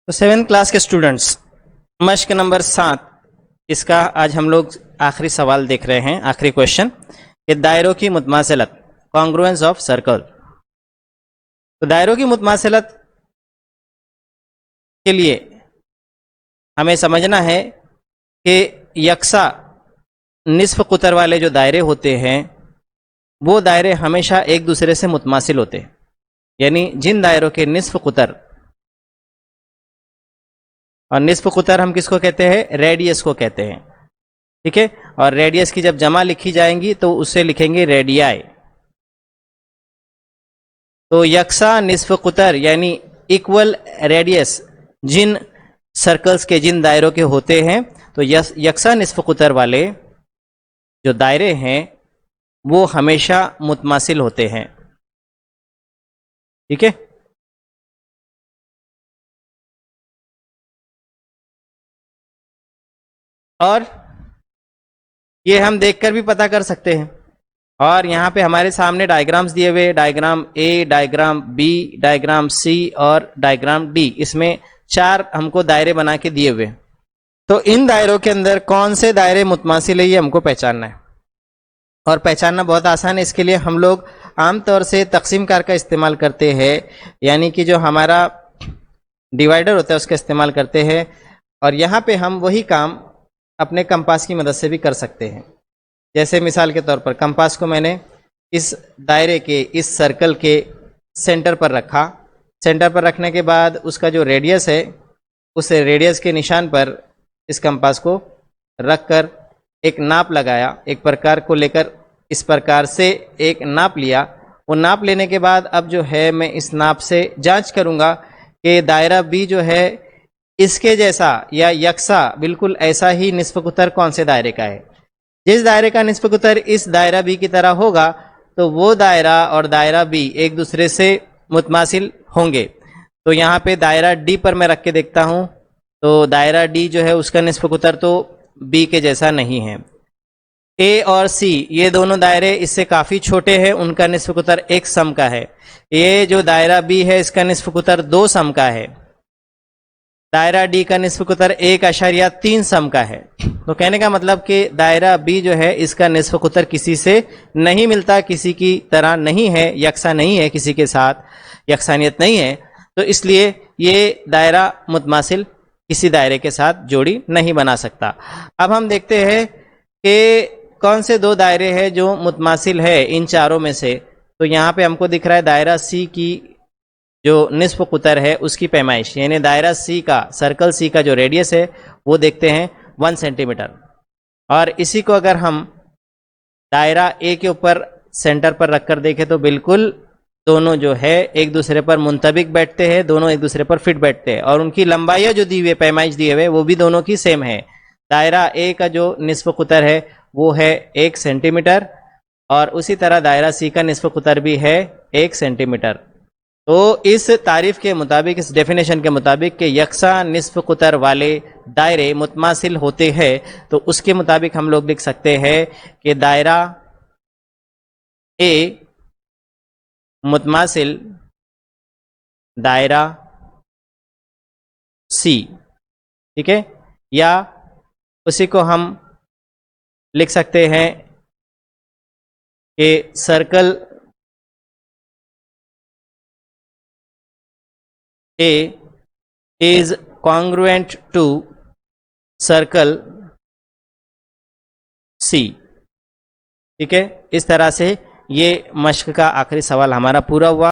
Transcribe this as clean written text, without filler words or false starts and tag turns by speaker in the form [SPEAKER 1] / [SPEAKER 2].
[SPEAKER 1] तो 7th class के students, मश्क number 7, इसका आज हम लोग आखिरी सवाल देख रहे हैं, आखिरी क्वेश्चन कि दायरों की मुतमासिलत, कॉन्ग्रुएंस ऑफ सर्कल। तो दायरों की मुतमासिलत के लिए हमें समझना है कि यकसा निस्फ कुतर वाले जो दायरे होते हैं वो दायरे हमेशा एक दूसरे से मुतमासिल होते हैं, यानी जिन दायरों के निस्फ कुतर, और निस्फ कुतर हम किसको कहते हैं? रेडियस को कहते हैं, ठीक है। और रेडियस की जब जमा लिखी जाएंगी तो उससे लिखेंगे रेडियाई। तो यकसा निस्फ कुतर यानी इक्वल रेडियस जिन सर्कल्स के, जिन दायरों के होते हैं, तो यकसा निस्फ कुतर वाले जो दायरे हैं वो हमेशा मुतमासिल होते हैं, ठीक है। और ये हम देखकर भी पता कर सकते हैं। और यहाँ पे हमारे सामने डायग्राम्स दिए हुए, diagram A, diagram B, diagram C और डायग्राम डी, इसमें 4 हमको दायरे बना के दिए हुए। तो इन दायरों के अंदर कौन से दायरे मुतमासिल है ये हमको पहचानना है, और पहचानना बहुत आसान है। इसके लिए हम लोग आमतौर से तकसीम कार का इस्तेमाल करते हैं, यानी कि जो हमारा डिवाइडर होता है उसका इस्तेमाल करते हैं। और यहाँ पे हम वही काम अपने कंपास की मदद से भी कर सकते हैं। जैसे मिसाल के तौर पर कंपास को मैंने इस दायरे के, इस सर्कल के सेंटर पर रखा। सेंटर पर रखने के बाद उसका जो रेडियस है, उस रेडियस के निशान पर इस कंपास को रखकर एक नाप लगाया, एक प्रकार को लेकर इस प्रकार से एक नाप लिया। वो नाप लेने के बाद अब जो है मैं इस नाप से जांच करूंगा कि दायरा बी जो है इसके जैसा या यकसा बिल्कुल ऐसा ही निस्फ कुतर कौन से दायरे का है। जिस दायरे का निस्फ कुतर इस दायरा बी की तरह होगा तो वो दायरा और दायरा बी एक दूसरे से मुतमासिल होंगे। तो यहाँ पे दायरा डी पर मैं रख के देखता हूँ, तो दायरा डी जो है उसका निस्फ कुतर तो बी के जैसा नहीं है। ए और सी ये दोनों दायरे इससे काफ़ी छोटे हैं, उनका निस्फ कुतर 1 सम का है। ये जो दायरा बी है इसका निस्फ कुतर 2 सम का है। दायरा डी का निस्फ कुतर 1.3 सम का है। तो कहने का मतलब कि दायरा बी जो है इसका निस्फ कुतर किसी से नहीं मिलता, किसी की तरह नहीं है, यकसा नहीं है, किसी के साथ यकसानियत नहीं है। तो इसलिए ये दायरा मुतमासिल किसी दायरे के साथ जोड़ी नहीं बना सकता। अब हम देखते हैं कि कौन से 2 दायरे हैं जो मुतमासिल है इन चारों में से। तो यहाँ पे हमको दिख रहा है दायरा सी की जो निस्फ कुतर है उसकी पैमाइश, यानी दायरा सी का, सर्कल सी का जो रेडियस है वो देखते हैं 1 सेंटीमीटर। और इसी को अगर हम दायरा ए के ऊपर सेंटर पर रखकर देखें तो बिल्कुल दोनों जो है एक दूसरे पर मुंतबिक बैठते हैं, दोनों एक दूसरे पर फिट बैठते हैं। और उनकी लंबाइयाँ जो दी हुई, पैमाइश दिए हुए, वो भी दोनों की सेम है। दायरा ए का जो निस्फ कुतर है वो है 1 सेंटीमीटर, और उसी तरह दायरा सी का निस्फ कुतर भी है 1 सेंटीमीटर। तो इस तारीफ के मुताबिक, इस डेफिनेशन के मुताबिक कि यकसा निस्फ कुतर वाले दायरे मुतमासिल होते हैं, तो उसके मुताबिक हम लोग लिख सकते हैं कि दायरा ए मुतमासिल दायरा सी, ठीक है। या उसी को हम लिख सकते हैं कि circle A is congruent to circle C, ठीक है। इस तरह से ये मश्क का आखिरी सवाल हमारा पूरा हुआ।